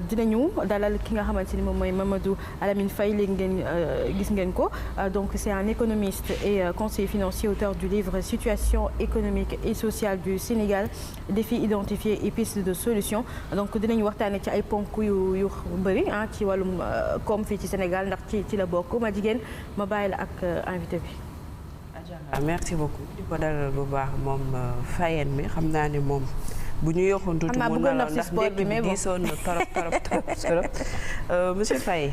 dinañu dalal ki nga xamante ni moom mooy Mamadou Alamine Faye léegi ngeen gis ngeen ko donc c'est un économiste et conseiller financier, auteur du livre Situation économique et sociale du Sénégal, défis identifiés et pistes de solutions. Donc dinañu waxtaane ci ay ponk yu bëri ci wàllum koom fii ci Sénégal ndax ci la bokk. ma jigéen ma bàyyi la ak invité bi. merci beaucoup di ko dalal bu baax moom Fayeen mi xam naa ne moom bu ñu yokkoon tuuti mun na la ndax dégg bi diisoon na torop monsieur Faye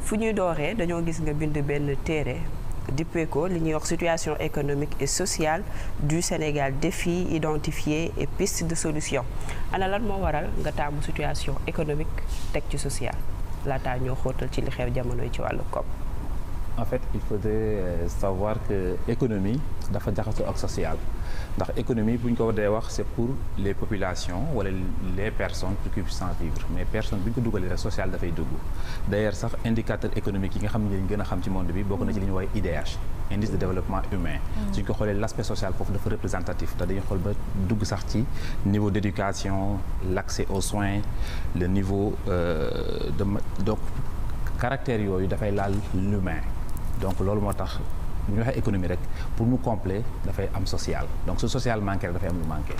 fu ñuy dooree dañoo gis nga bind benn téere dippee ko li ñuy wax situation économique et sociale du Sénégal, défis identifiés et pistes de solution. ana lan moo waral nga taamu situation économique teg ci social laataa ñoo xóotal ci li xew jamono yi ci wàllu koom. En fait, il faudrait savoir que économie dafa jaxasoo ak social ndax économie bu ñu ko dee wax c'est pour les populations wala les personnes pour qu'ils puissent en vivre mais personne bu ñu ko dugalee rek social dafay dugg. D'ailleurs sax indicateur économique yi nga xam ne lañ gën a xam ci monde bi bokk na ci li ñuy woowee IDH, indice de développement humain. suñ ko xoolee l'aspect social foofu dafa représentatif te dañuy xool ba dugg sax ci niveau d'éducation, l'accès aux soins, le niveau donc caractères yooyu dafay laal l'humain. Donc loolu moo tax ñu waxee économie rek pour mu complet dafay am social donc su social manqué rek dafay am lu manqué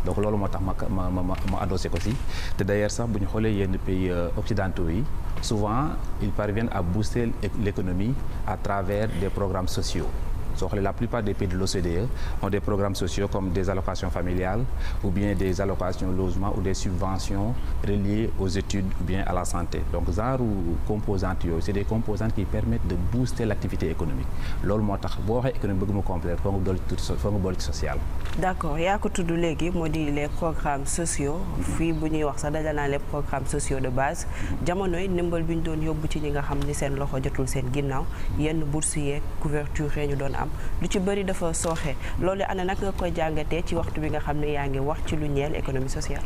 donc loolu moo tax ma adossé ko si te d'ailleurs sax bu ñu xoolee yenn pays occidentaux yi souvent ils parviennent à booster l'économie à travers des programmes sociaux. soo xoolee la plupart des pays de l'OCDE ont des programmes sociaux comme des allocations familiales ou bien des allocations logement ou des subventions reliées aux études ou bien à la santé. Donc genre composantes yooyu c'est des composantes qui permettent de booster l'activité économique loolu moo tax boo waxee économie bëgg mu compléter foo nga boole ci social. D'accord yaa ko tudd léegi moo di les programmes sociaux fii bu ñuy wax sax daja naa les programmes sociaux de base jamono yi ndimbal bi ñu doon yóbbu ci ñi nga xam ni seen loxo jotul seen ginnaaw yenn bourse yeeg couverture ñu doon lu ci bëri dafa sooxe loolu ana nag nga koy jàngatee ci waxtu bi nga xam ne yaa ngi wax ci lu ñeel économie sociale.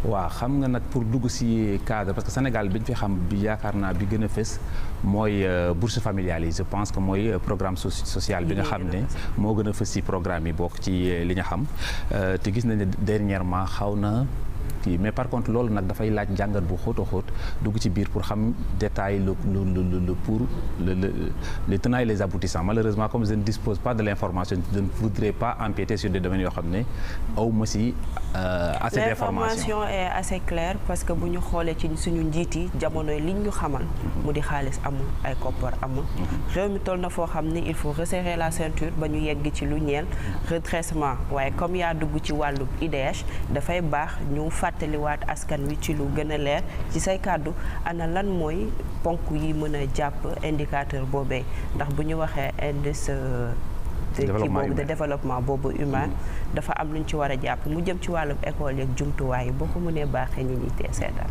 waaw xam nga nag pour dugg ci cadre parce que Sénégal bi ñu fi xam bi yaakaar naa bi gën a fës mooy bourse familiale yi je pense que mooy programme social bi nga xam ne moo gën a fës ci programme yi bokk ci li ñu xam te gis nañ ne dernièrement xaw na mais par contre loolu nag dafay laaj jàngat bu xóot a xóot dugg ci biir pour xam détail les tenants et les aboutissants. Malheureusement comme je ne dispose pas de l'information je ne voudrais pas empiéter sur des domaines yoo xam ne aw ma si assez d'information. L'information est assez claire parce que bu ñu xoolee ci suñu njiit yi jamono yi liñ ñu xamal mu di xaalis amul ay koppar amul réew mi toll na foo xam ne il faut resserrer la ceinture ba ñu yegg ci lu ñeel redressement waaye comme yaa dugg ci wàllu IDH dafay baax ñu fàttaliwaat askan wi ci lu gën a leer ci say kàddu ana lan mooy ponk yi mën a jàpp indicateur boobee ndax bu ñu waxee indice de développement boobu humain dafa am lu ñu ci war a jàpp mu jëm ci wàllum école yeeg jumtuwaay yi boo ko mënee baaxee ñu ñuy tee seetaan.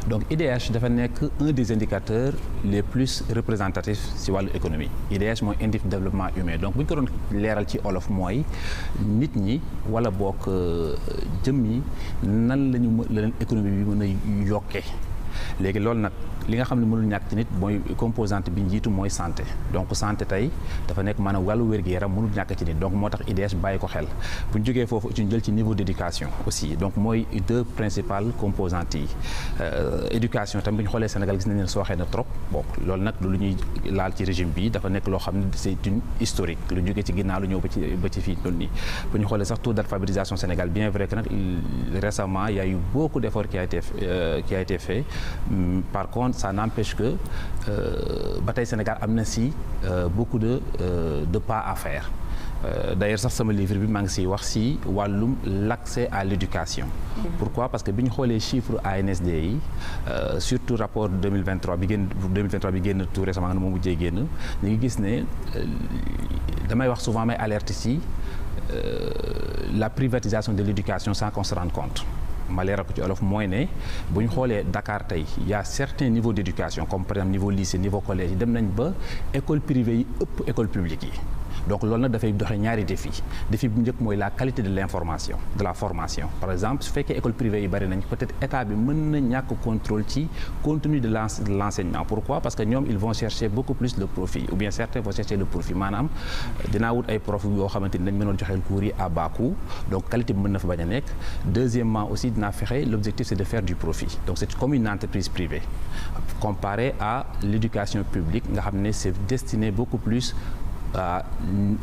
Donc IDH dafa nekk un des indicateurs les plus représentatifs ci wàllu économie IDH mooy indice de développement humain donc bu ñu ko doon leeral ci olof mooy nit ñi wala bokk jëm yi nan lañu la leen économie bi mën a yokkee léegi loolu nag li nga xam ne mënul ñàkk ci nit mooy composante bi njiitu mooy santé donc santé tey dafa nekk maanaam wàllu wér-gu-yaram mënul ñàkk ci nit donc moo tax IDH bàyyi ko xel bu ñu jógee foofu ci ñu jël ci niveau d'éducation aussi donc mooy deux principales composantes yi éducation tam bu ñu xoolee Sénégal gis nañ ne sooxee na trop bon loolu nag lu ñuy laal ci régime bi dafa nekk loo xam ne c'est une historique lu jógee ci ginnaaw lu ñëw ba ci fii toll nii bu ñu xoolee sax taux d'alphabétisation Sénégal bien vrai que nag récemment il y a eu beaucoup d'efforts qui a été fait par contre ça n'empêche que ba tey Sénégal am na si beaucoup de pas à faire d'ailleurs sax sama livre bi maa ngi siy wax si wàllum l'accès à l'éducation. Pourquoi? Parce que bi ñu xoolee chiffre ANSD yi surtout rapport 2023 bi génn tout récemment nga ne moom mujjee génn ñu ngi gis ne damay wax souvent may alerte si la privatisation de l'éducation sans qu'on se rende compte. ma leeral ko ci olof mooy ne bu ñu xoolee Dakar tey y a certains niveaux d'éducation comme par exemple niveau lycée niveau collège yi dem nañ ba école privée yi ëpp école publique yi donc loolu nag dafay doxee ñaari défi bu njëkk mooy la qualité de l'information de la formation par exemple su fekkee école privée yi bari nañ peut-être état bi mën na ñàkk contrôle ci contenu de l'enseignement. Pourquoi? Parce que ñoom ils vont chercher beaucoup plus le profit ou bien certains vont chercher le profit maanaam dinaa wut ay profs yoo xamante ni dañ mënoon joxeel cours yi à bas coût donc qualité bi mën na fa bañ a nekk. Deuxièmement aussi dinaa fexe l'objectif c'est de faire du profit donc c'est comme une entreprise privée comparé à l'éducation publique nga xam ne c'est destiné beaucoup plus à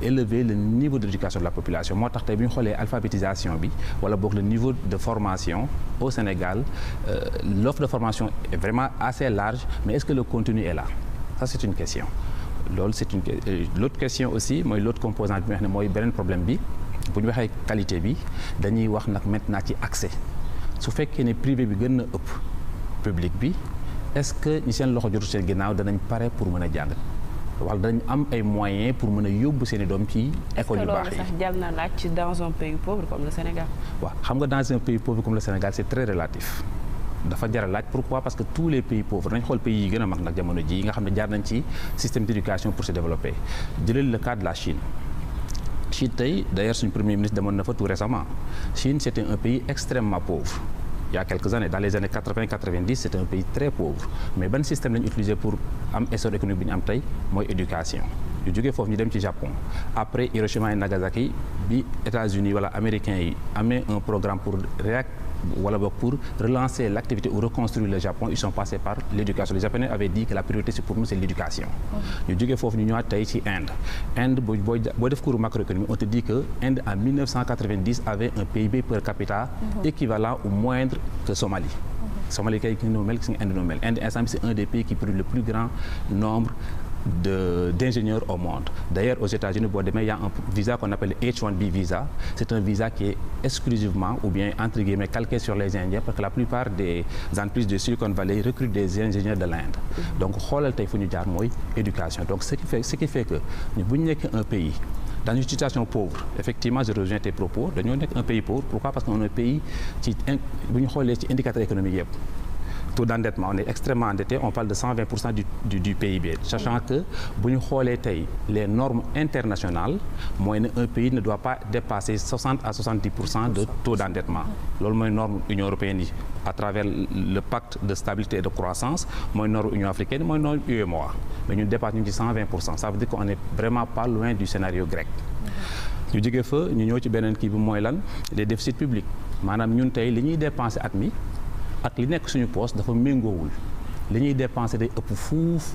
élever le niveau d'éducation de la population moo tax tey bi ñu xoolee alphabétisation bi wala boog le niveau de formation au Sénégal l'offre de formation est vraiment assez large mais est-ce que le contenu est là ça c'est une question loolu c'est une l'autre question aussi mooy l'autre composante bi nga xam ne mooy beneen problème bi bu ñu waxee qualité bi dañuy wax nag maintenant ci accès su fekkee ne privé bi gën na ëpp public bi est-ce que ñi seen loxo jotu seen ginnaaw danañ pare pour mën a jàng wala dañ am ay moyens pour mën a yóbbu seen i doom ci école yu baax yi. sax jar na laaj dans un pays pauvre comme le Sénégal. waaw xam nga dans un pays pauvre comme le Sénégal c'est très relatif dafa jar a laaj pourquoi parce que tous les pays pauvres nañ xool pays yi gën a mag nag jamono ji nga xam ne jaar nañ ci système d'éducation pour se développer jëlal le cas de la Chine. Chine tey d'ailleurs suñu premier ministre demoon na fa tout récemment Chine c'était un pays extrêmement pauvre. Il y a quelques années dans les années 80-90 c'était un pays très pauvre mais ban système lañu utilisé pour am essor économique bi ñu am tey mooy éducation ñu jógee foofu ñu dem ci Japon après Hiroshima et Nagasaki bi États-Unis wala américains yi amee un programme pour relancer l'activité ou reconstruire le Japon ils sont passés par l'éducation. Les Japonais avaient dit que la priorité c'est pour nous c'est l'éducation. ñu jógee foofu ñu ñëwaat tey ci Inde boo def cours macroéconomie on te dit que Inde en 1990 avait un PIB per capita équivalent ou moindre que Somalie. Somalie kay ni mel gis nga Inde mel Inde instant bi c'est un des pays qui produit le plus grand nombre d'ingénieurs au monde. D'ailleurs, aux États-Unis, il y a un visa qu'on appelle le H-1B visa. C'est un visa qui est exclusivement ou bien entre guillemets calqué sur les Indiens parce que la plupart des entreprises de Silicon Valley recrutent des ingénieurs de l'Inde. Donc, xoolal tey fu ñu jaar mooy éducation. Donc, ce qui fait que ñu bu ñu nekk un pays dans une situation pauvre effectivement je rejoins tes propos dañoo nekk un pays pauvre. Pourquoi? Parce qu'on est un pays ci bu ñu xoolee ci indicateur économique yëpp. Taux d'endettement on est extrêmement endetté on parle de 120% du PIB sachant que bu ñu xoolee tey les normes internationales mooy ne un pays ne doit pas dépasser 60 à 70% de taux d'endettement loolu mooy norme Union européenne yi à travers le pacte de stabilité et de croissance mooy norme Union africaine mooy norme UEMOA mais ñu dépasse ñu ci 120% ça veut dire qu'on est vraiment pas loin du scénario grec ñu jógee fa ñu ñëw ci beneen kii bi mooy lan les déficits publics maanaam ñun tey li ñuy dépenser at mi ak li nekk suñu poste dafa méngoowul li ñuy dépenser day ëpp fuuf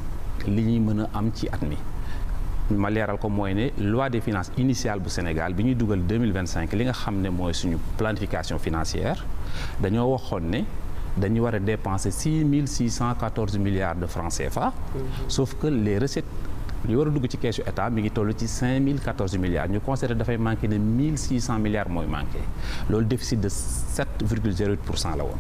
li ñuy mën a am ci at mi ma leeral ko mooy ne loi des finances initiale bu Sénégal bi ñuy dugal 2025 li nga xam ne mooy suñu planification financière dañoo waxoon ne dañu war a dépenser 6 milliards de francs CFA sauf que les recettes li war a dugg ci keesu état mi ngi toll ci 5 milliards ñu considéré dafay manquer de 1 milliards mooy manqué loolu déficit de 7,08% la woon.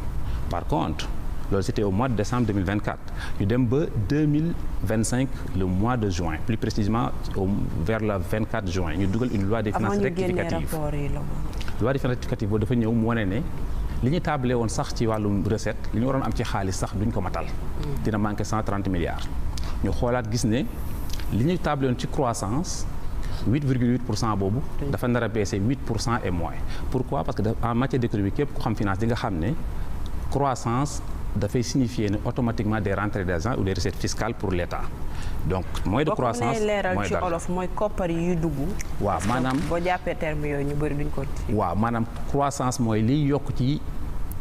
Par contre loolu c'était au mois de décembre 2024 ñu dem ba 2025 le mois de juin plus précisément vers le 24 juin ñu dugal une loi des finances rectificative loi des finances rectificative boobu dafa ñëw mu wane ne li ñu tablé woon sax ci wàllum recette li ñu waroon am ci xaalis sax duñ ko matal dina manquer 130 milliards ñu xoolaat gis ne li ñu tablé woon ci croissance 8,8% boobu dafa nar a baisser 8% et moins pourquoi parce que en matière d'économie képp ku xam finance di nga xam ne croissance dafay signifier ne automatiquement des rentrées d'argent ou des recettes fiscales pour l'État donc moins de croissance moins ci olof mooy koppar yi dugg. waaw maanaam boo jàppee terme yooyu ñu bëri duñ ko. waaw maanaam croissance mooy liy yokk ci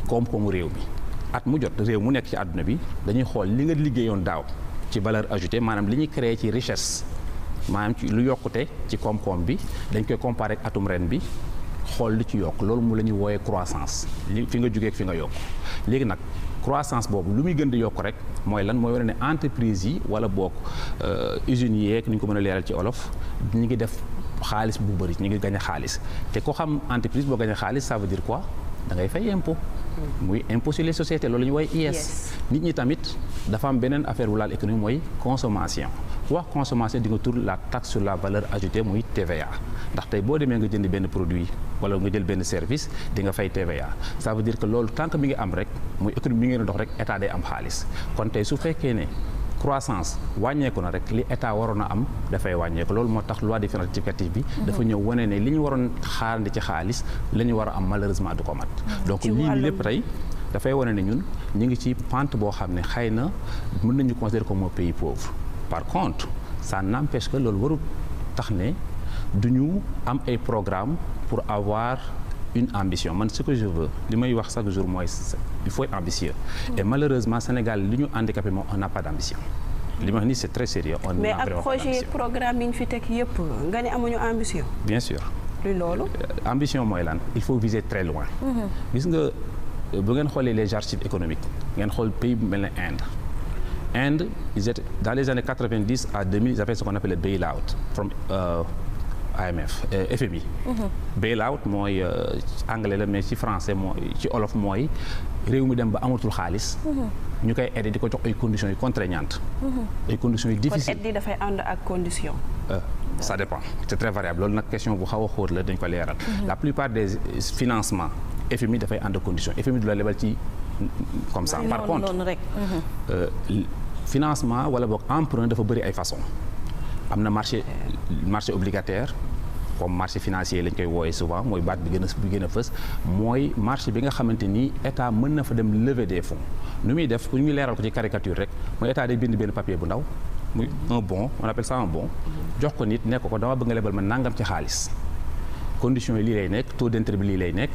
koom-koomu réew mi at mu jot réew mu nekk ci àdduna bi dañuy xool li nga liggéeyoon daaw ci valeur ajoutée maanaam li ñuy créer ci richesse maanaam ci lu yokkute ci koom-koom bi dañ koy comparer ak atum ren bi. xool li ci yokk loolu mu la ñuy wooyee croissance li fi nga jógee ak fi nga yokk léegi nag croissance boobu lu muy gën di yokk rek mooy lan mooy wane ne entreprise yi wala boog usines yi yeeg ni ñu ko mën a leeral ci olof ñu ngi def xaalis bu bëri ñu ngi gañ a xaalis te ko xam entreprise boo gañ a xaalis ça veut dire quoi da ngay fay impôt muy impôt sur les sociétés loolu la ñuy wooyee IS nit ñi tamit dafa am beneen affaire bu laal économie mooy consommation ku wax consommation di nga tur la taxe sur la valeur ajoutée muy TVA ndax tey boo demee nga jënd benn produit wala nga jël benn service di nga fay TVA ça veut dire que loolu tant que mi ngi am rek muy économie mi ngi dox rek état day am xaalis kon tey su fekkee ne croissance wàññeeku na rek li état waroon a am dafay wàññeeku loolu moo tax loi de finances rectificative bi dafa ñëw wane ne li ñu waroon xaarandi ci xaalis la ñu war a am malheureusement du ko mat donc lii lépp tey dafay wane ne ñun ñu ngi ci pente boo xam ne xëy na mën nañu considérer comme un pays pauvre par contre ça n'empêche que loolu warul tax ne du ñu am ay programme pour avoir une ambition man ce que je veux li may wax chaque jour mooy il faut être ambitieux et malheureusement Sénégal li ñu handicapé moom on n'a pas d'ambition li ma wax nii c'est très sérieux on mais n'a ak vraiment pas projet d'ambition. programme yi ñu fi teg yëpp nga ne amuñu ambition. bien sûr luy loolu. ambition mooy lan il faut viser très loin gis nga bu ngeen xoolee les archives économiques ngeen xool pays bu mel ne Inde ils étaient dans les années 90 à 2000 ils avaient ce qu'on appelle le bail-out from IMF FMI bail-out mooy anglais la mais ci français mooy ci olof mooy réew mi dem ba amatul xaalis ñu koy aider di ko jox ay conditions yu contraignantes ay conditions yu difficiles kon aide yi dafay ànd ak condition. ça dépend c'est très variable loolu nag question bu xaw a xóot la dañ ko leeral la plupart des financements FMI dafay ànd ak condition FMI du la lebal ci comme ça par contre financement wala boog emprunt dafa bëri ay façon am na marché obligataire comme marché financier lañ koy wooyee souvent mooy baat bi gën a fës mooy marché bi nga xamante ni état mën na fa dem lever des fonds nu muy def pour ñu leeral ko ci caricature rek mooy état day bind benn papier bu ndaw muy un bon on appelle ça un bon jox ko nit nekk ko dama bëgg nga lebal ma nangam ci xaalis conditions yi lii lay nekk taux d'intérêt bi lii lay nekk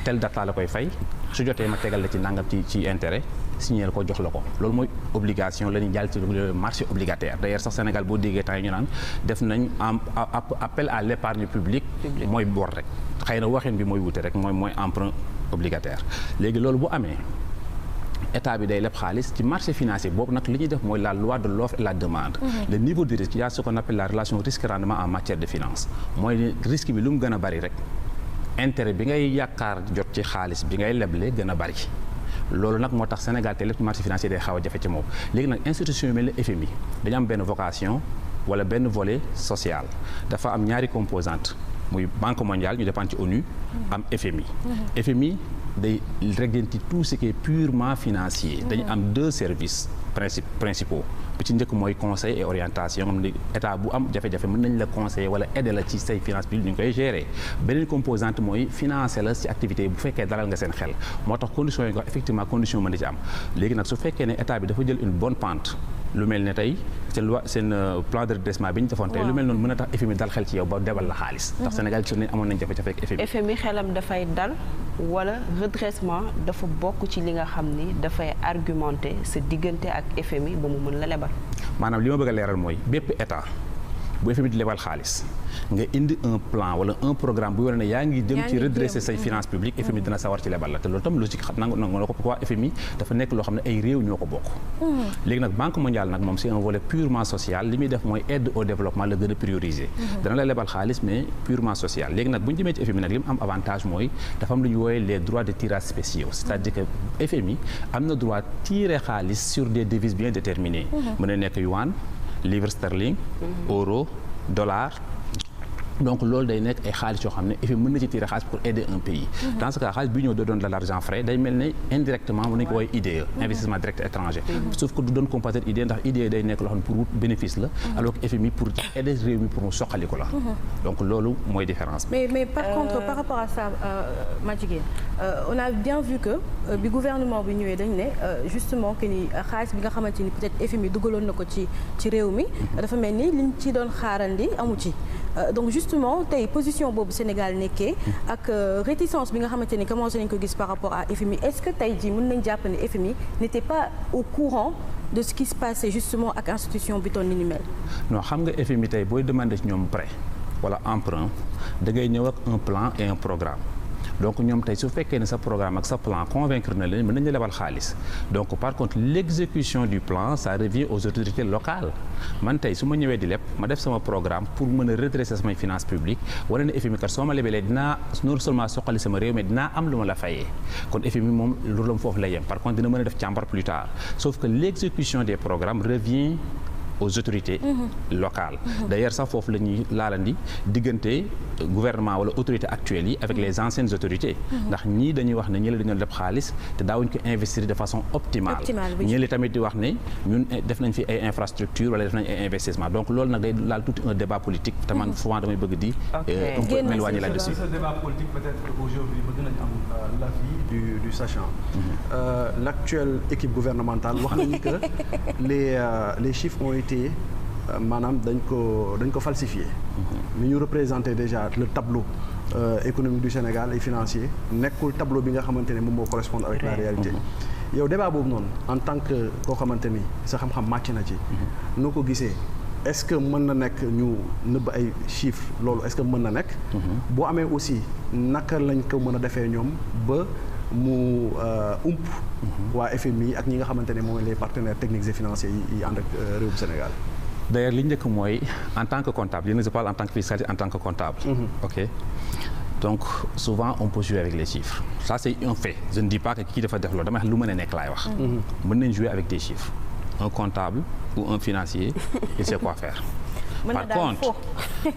tel date la koy fay su jotee ma tegal la ci nangam ci intérêt signé ko jox la ko loolu mooy obligation la ñuy jàll ci marché obligataire d'ailleurs sax Sénégal boo déggee temps yi ñu naan def nañ appel à l'épargne publique mooy bor rek xëy na waxin bi mooy wute rek mooy emprunt obligataire léegi loolu bu amee état bi day leb xaalis ci marché financier boobu nag li ñuy def mooy la loi de l'offre et la demande le niveau de risque il y a ce qu'on appelle la relation risque-rendement en matière de finance mooy risque bi lu mu gën a bari rek intérêt bi ngay yaakaar jot ci xaalis bi ngay leble gën a bari loolu nag moo tax Sénégal te lépp marché financier day xaw a jafe ci moom léegi nag institution yu mel ne FMI dañu am benn vocation wala benn volet social dafa am ñaari composante muy Banque mondiale ñu dépend ci ONU am FMI FMI day régenter tout ce qui est purement financier dañu am deux services principaux bi ci njëkk mooy conseil et orientation xam ne état bu am jafe-jafe mën nañ la conseiller wala aider la ci say finance publique ñu ngi koy gérer beneen composante mooy financer la ci activité bu fekkee dalal nga seen xel moo tax conditions yi nga effectivement condition mën na ci am léegi nag su fekkee ne état bi dafa jël une bonne pente lu mel ne tey seen plan de redressement bi ñu defoon tey lu mel noonu mën a tax FMI dal xel ci yow ba debal la xaalis ndax Sénégal gis nañ amoon nañ jafe-jafe ak FMI FMI xelam dafay dal wala redressement dafa bokk ci li nga xam ni dafay argumenter sa diggante ak FMI ba mu mën la lebal maanaam li ma bëgg a leeral mooy bépp état bu FMI di lebal xaalis nga indi un plan wala un programme bu wane ne yaa ngi jëm ci redresser say finances publiques FMI dina sawar ci lebal la te loolu tam logique xam nangu na ko pourquoi FMI dafa nekk loo xam ne ay réew ñoo ko bokk léegi nag Banque mondiale nag moom c'est un volet purement social li muy def mooy aide au développement la gën a prioriser dana la lebal xaalis mais purement social léegi nag bu ñu jëmee ci FMI nag li mu am avantage mooy dafa am lu ñu wooyee les droits de tirage spéciaux c'est-à-dire que FMI am na droit tirer xaalis sur des devises bien déterminées mën na nekk yuan livre sterling euro dollar donc loolu day nekk ay xaalis yoo xam ne FMI mën na ci tirer xaalis pour aider un pays dans ce cas xaalis bi ñëw da doon de l'argent frais day mel ne indirectement mën nañu ko woowee IDE investissement direct étranger sauf que du doon compenser IDE ndax IDE day nekk loo xam ne pour wut bénéfice la alors que FMI pour aider réew mi pour mu soqali ko la donc loolu mooy différence bi mais par contre par rapport à ça Madjiguène on a bien vu que bi gouvernement bi ñëwee dañ ne justement que ni xaalis bi nga xamante ni peut-être FMI dugaloon na ko ci réew mi dafa mel ni liñ ci doon xaarandi amu ci donc justement tey position boobu Sénégal nekkee ak réticence bi nga xamante ni commencé nañ ko gis par rapport à FMI est-ce que tey jii mën nañ jàpp ne FMI n'était pas au courant de ce qui se passait justement ak institution bi toll ni mel. non xam nga FMI tey booy demander ci ñoom prêt wala emprunt da ngay ñëw ak un plan et un programme donc ñoom tey su fekkee ne sa programme ak sa plan convaincre na leen mën nañu lebal xaalis donc par contre l'exécution du plan ça revient aux autorités locales man tey su ma ñëwee di leb ma def sama programme pour mën a redresser samay finances publiques wala ne FMI kat soo ma lebelee dinaa non seulement soqali sama réew mais dinaa am lu ma la fayee kon FMI moom loolu foofu la yem par contre dina mën a def càmbar plus tard sauf que l'exécution des programmes revient aux autorités locales. D'ailleurs sax foofu la ñuy laalandi diggante gouvernement wala autorité actuelles yi avec les anciennes autorités. Ndax ñii dañuy wax ne ñële dañoo leb xaalis te daawuñ ko investir de façon optimale. ñële tamit di wax ne ñun def nañ fi ay infrastructures wala def nañ ay investissement donc loolu nag day laal tout un débat politique te man souvent damay bëgg di un peu m'éloigner là-dessus. Ce débat politique peut-être qu'aujourd'hui bëgg nañ am l'avis du sachant. L'actuelle équipe gouvernementale wax nañu que les chiffres ont été maanaam dañ ko falsifié. ni ñu représenté déjà le tableau économique du Sénégal et financier nekkul tableau bi nga xamante ne moom moo correspondre avec la réalité. yow débat boobu noonu en tant que koo xamante ni sa xam-xam màcc na ci. noo ko gisee est-ce que mën na nekk ñu nëbb ay chiffres loolu est-ce que mën na nekk. boo amee aussi naka lañ ko mën a defee ñoom ba mu waa FMI ak ñi nga xamante ne mooy les partenaires techniques et financiers yi ànd ak réewum Sénégal. D'ailleurs li njëkk mooy en tant que comptable je parle en tant que fiscaliste en tant que comptable. Ok donc souvent on peut jouer avec les chiffres ça c'est un fait je ne dis pas que kii dafa def loolu dama wax lu mën a nekk laay wax. mën nañ jouer avec des chiffres un comptable ou un financier il sait quoi faire.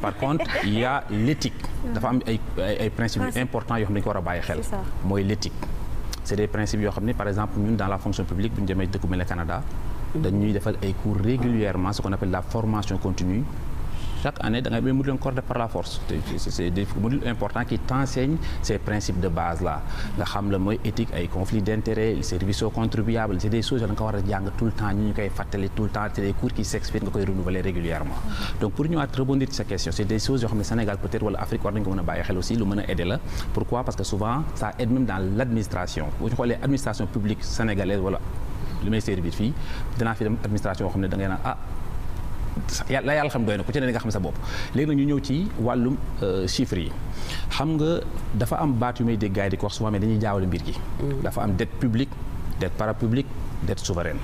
Par contre il y a l'éthique. dafa am ay principes importants yoo xam ne dañu ko war a bàyyi xel. mooy l'éthique. c'est des principes yoo xam ne par exemple ñun dans la fonction publique bu ñu demee dëkk mel ne Canada. dañuy defal ay cours régulièrement ce qu'on appelle la formation continue. Chaque année da ngay bay module encore par la force c'est des modules importants qui t'enseignent ces principes de base là nga xam la mooy éthique ay conflits d'intérêts service aux contribuables c'est des choses yoo da nga ko war a jàng tout le temps ñu koy fàttali tout le temps c'est des cours qui s'expirent nga koy renouveler régulièrement donc pour ñëwaat rebondir ci sa question c'est des choses yoo xam ne Sénégal peut-être wala Afrique war nañu ko mën a bàyyi xel aussi lu mën a aider la pourquoi parce que souvent ça aide même dans l'administration bu ñu xoolee administration publique sénégalaise wala li may servir fii dinaa fi dem administration yoo xam ne da ngay naan la yàlla xam doy na ku ci ne nga xam sa bopp léegi nag ñu ñëw ci wàllum chiffres yi xam nga dafa am baat yu may dégg gars yi di ko wax souvent mais dañuy jaawale mbir gi dafa am dette publique dette parapublique dette souveraine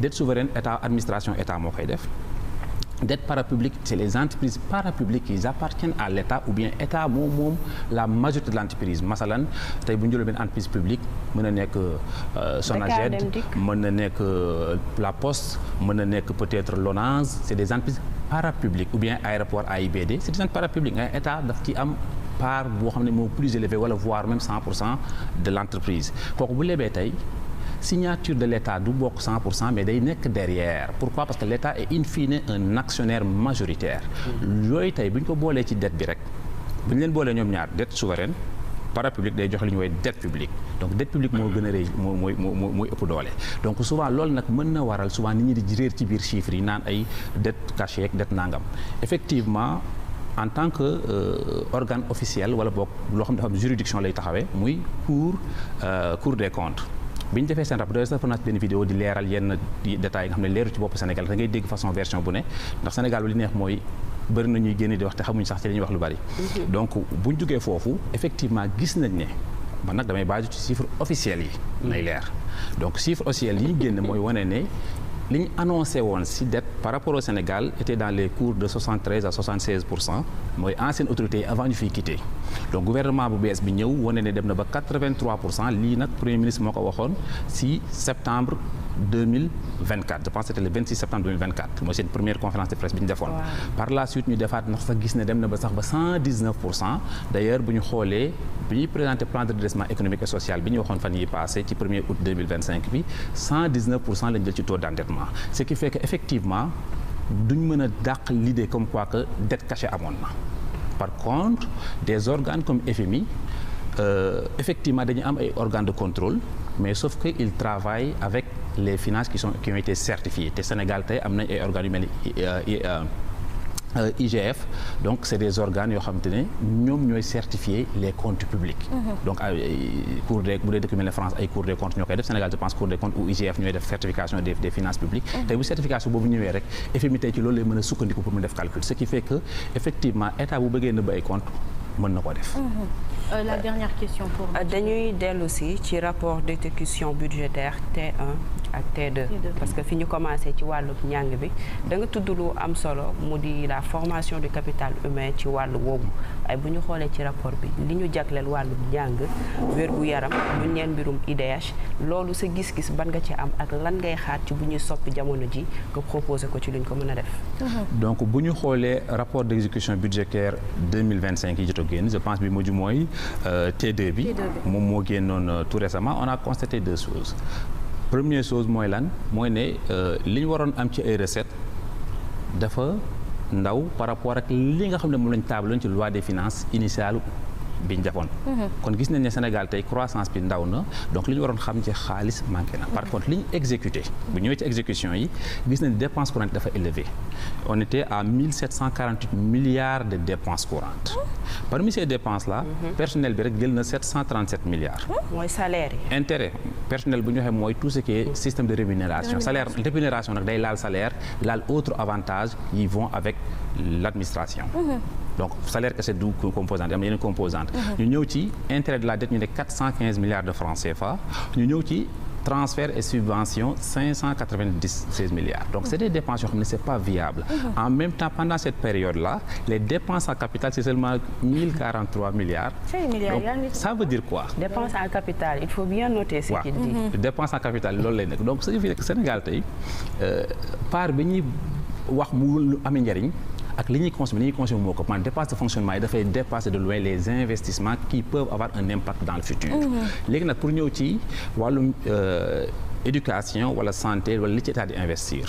dette souveraine état administration état moo koy def dette parapublique c'est les entreprises parapubliques qui appartiennent à l'État ou bien État moom la majorité de l'entreprise masalan tey bu ñu jëlee benn entreprise publique mën na nekk Sonaged mën na nekk La Poste mën na nekk peut-être l'ONAS c'est des entreprises parapubliques ou bien aéroport AIBD c'est des entreprises parapubliques nga État daf ci am part boo xam ne moo plus élevé wala voire même 100% de l'entreprise kooku bu lebee tey signature de l'État du bokk 100% mais day nekk derrière pourquoi parce que l'État est in fine un actionnaire majoritaire yooyu tey bu ñu ko boolee ci dette bi rek bu ñu leen boolee ñoom ñaar dette souveraine parapublique day joxe li ñu woowee dette publique donc dette publique moo gën a rëy mooy ëpp doole donc souvent loolu nag mën na waral souvent nit ñi di réer ci biir chiffres yi naan ay dette cachée ak dette nangam effectivement en tant que organe officiel wala boog loo xam ne dafa am juridiction lay taxawee muy cour des comptes bi ñu defee seen rapport dafa sax benn vidéo di leeral yenn détails yi nga xam ne leeru ci bopp Sénégal da ngay dégg façon version bu ne ndax Sénégal li neex mooy bëri na ñuy génn di wax te xamuñ sax ci li ñuy wax lu bari. donc bu ñu jógee foofu effectivement gis nañ ne man nag damay basé ci chiffres officiels yi. nay leer donc chiffres officiels yi ñu génn mooy wane ne li ñu annoncé woon ci dette par rapport au Sénégal était dans les cours de 73 à 76% mooy ancienne autorité yi avant ñu fiy quitter donc gouvernement bu bees bi ñëw wane ne dem na ba 83% lii nag premier ministre moo ko waxoon ci septembre 2024 je pense que c'était le 26 septembre 2024 mooy seen première conférence de presse bi ñu defoon. par la suite ñu defaat ndax sax gis ne dem na ba sax ba 119% d'ailleurs bu ñu xoolee bi ñuy présenter plan de redressement économique et social bi ñu waxoon fan yi passé ci 1er août 2025 bi 119% lañ jël ci taux d'endettement ce qui fait que effectivement duñ mën a dàq l'idée comme quoi que dette cachée amoon na par contre des organes comme FMI effectivement dañu am ay organes de contrôle mais sauf que ils travaillent avec les finances qui ont été certifiées te Sénégal tey am nañ ay organes yu mel ni IGF donc c'est des organes yoo xamante ne ñoom ñooy certifier les comptes publics. donc cour des bu dee dëkk mel ne France ay cour des comptes ñoo koy def Sénégal je pense cour des comptes ou IGF ñooy def certification des finances publiques. tey bu certification boobu ñëwee rek FMI tey ci loolu lay mën a sukkandiku pour mu def calcul ce qui fait que effectivement état bu bëggee nëbb ay comptes mën na ko def. La dernière question pour dañuy dellu si ci rapport d'exécution budgétaire T1 ak T2 parce que fi ñu commencé ci wàllu njàng bi da nga tudd lu am solo mu di la formation du capital humain ci wàllu woowu ay bu ñu xoolee ci rapport bi li ñu jagleel wàllu njàng wér-gu-yaram bu ñeen mbirum IDH loolu sa gis-gis ban nga ci am ak lan ngay xaar ci bu ñuy soppi jamono ji nga proposé ko ci luñ ko mën a def. donc bu ñu xoolee rapport d'exécution budgétaire 2025 yi jot a génn je pense bi mujj mooy T2 bi moom moo génnoon tout récemment on a constaté deux choses. Première chose mooy lan mooy ne li ñu waroon am ci ay recettes dafa ndaw par rapport ak li nga xam ne moom lañ taabaloon ci loi des finances initiale bi ñu defoon. kon gis nañ ne Sénégal tey croissance bi ndaw na donc li ñu waroon xam ci xaalis manqué na. par contre li ñu exécuté bu ñëwee ci exécution yi gis nañ dépense courante dafa élevé on était à 1748 milliards de dépenses courantes. parmi ces dépenses là. personnel bi rek jël na 737 milliards. mooy salaire yi. intérêt personnel bu ñu waxee mooy tout ce qui est système de rémunération. salaire rémunération nag day laal salaire laal autres avantages yi vont avec l'administration. donc salaire kese du composante am na yeneen composante ñu ñëw ci intérêt de la dette ñu ne 415 milliards de francs CFA ñu ñëw ci transfert et subvention 596 milliards donc c'est des dépenses yoo xam ne c'est pas viable en même temps pendant cette période là les dépenses en capital c'est seulement 1043 milliards donc ça veut dire quoi dépenses en capital il faut bien noter ce qu'il dit dépenses en capital loolu lay nekk donc ça veut dire que Sénégal tey part bi ñuy wax mu amee njariñ ak li ñuy consommer moo ko man dépense de fonctionnement yi dafay dépasser de loin les investissements qui peuvent avoir un impact dans le futur léegi nag pour ñëw ci wàllum éducation wala santé wala li ci état di investir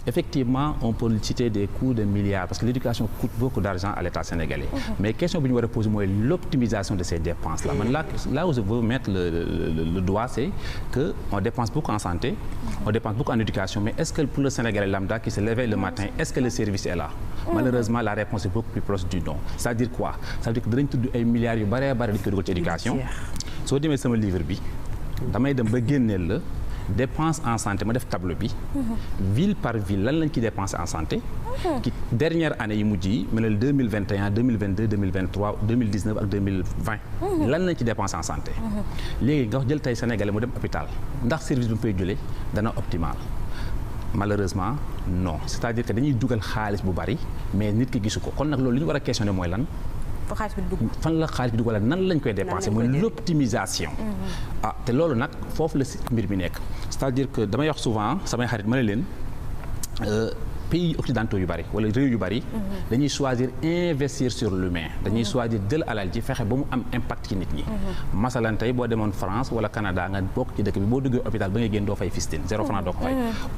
effectivement on peut citer des coûts de milliards parce que l'éducation coûte beaucoup d'argent à l'état sénégalais mais question bi ñu war a poser mooy l'optimisation de ces dépenses là man là où je veux mettre le doigt c'est que on dépense beaucoup en santé on dépense beaucoup en éducation mais est-ce que pour le Sénégalais lambda qui se réveille le matin est-ce que le service est là malheureusement la réponse est beaucoup plus proche du non c'est-à-dire quoi c'est-à-dire que danañ tudd ay milliards yu bare bare dañ ko dugal ci éducation soo demee sama livre bi damay dem ba génneel la dépense en santé ma def tableau bi ville par ville lan lañ ci dépenser en santé ci dernière année yi mujj yi mel ne 2021 2022 2023 2019 ak 2020 lan lañ ci dépenser en santé léegi nga wax jël tey Sénégalais mu dem hôpital ndax service bi mu fay jëlee dana optimal malheureusement non c'est-à-dire que dañuy dugal xaalis bu bari mais nit ki gisu ko kon nag loolu li ñu war a questionner mooy lan fan la xaalis bi dugg wala nan lañ koy dépenser mooy l'optimisation te loolu nag foofu la mbir mi nekk c'est-à-dire que damay wax souvent samay xarit ma ne leen pays occidentaux yu bari wala réew yu bari dañuy choisir investir sur l'humain dañuy choisir jël alal ji fexe ba mu am impact ci nit ñi masalan tey boo demoon France wala Canada nga bokk ci dëkk bi boo duggee hôpital ba ngay génn doo fay fistine 0 franc doo ko fay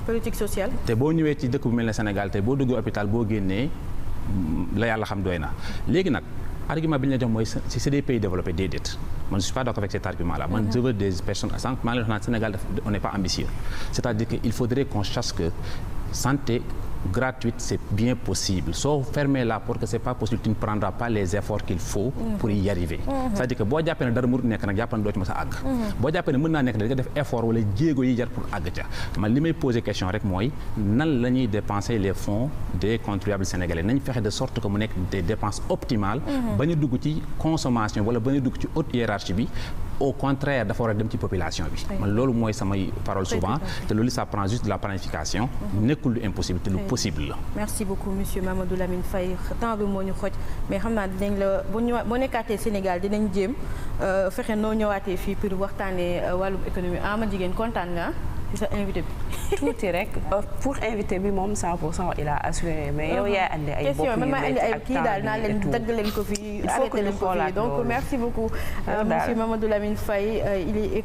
politique sociale te boo ñëwee ci dëkk bu mel ne Sénégal tey boo duggee hôpital boo génnee la yàlla xam doy na léegi nag argument bi ñu la jox mooy si c'est des pays développés déedéet man je suis pas d'accord avec cet argument là man je veux des personnes sànq maa ngi leen wax naan Sénégal on n'est pas ambitieux c'est-à-dire que il faudrait qu'on cherche que santé gratuite c'est bien possible soo fermer la porte que c'est pas possible tu ne prendras pas les efforts qu'il faut pour y arriver c'est-à-dire que boo jàppee ne dara mu nekk nag jàpp ne doo ci mës a àgg boo jàppee ne mën naa nekk da nga def effort wala jéego yi jar pour àgg ca man li may poser question rek mooy nan la ñuy dépenser les fonds des contribuables sénégalais nañ fexe de sorte que mu nekk des dépenses optimales bañ a dugg ci consommation wala bañ a dugg ci haute hiérarchie bi au contraire dafa war a dem ci population bi man loolu mooy samay parole souvent te loolu ça prend juste de la planification nekkul lu impossible te lu possible la. Merci beaucoup monsieur Mamadou Lamine Faye temps bi moo ñu xoj mais xam naa dinañ la boo nekkaatee Sénégal dinañ jéem fexe noo ñëwaatee fii pour waxtaanee wàllum économie ama jigéen kontaan nga ci sa invité bi. tuuti rek pour invité bi moom 100% il a assuré mais yow yaa andi ay bopp yu métti ak kii daal naa leen dagg leen ko fii arrêté leen ko fii donc merci beaucoup monsieur Mamadou Lamine Faye il est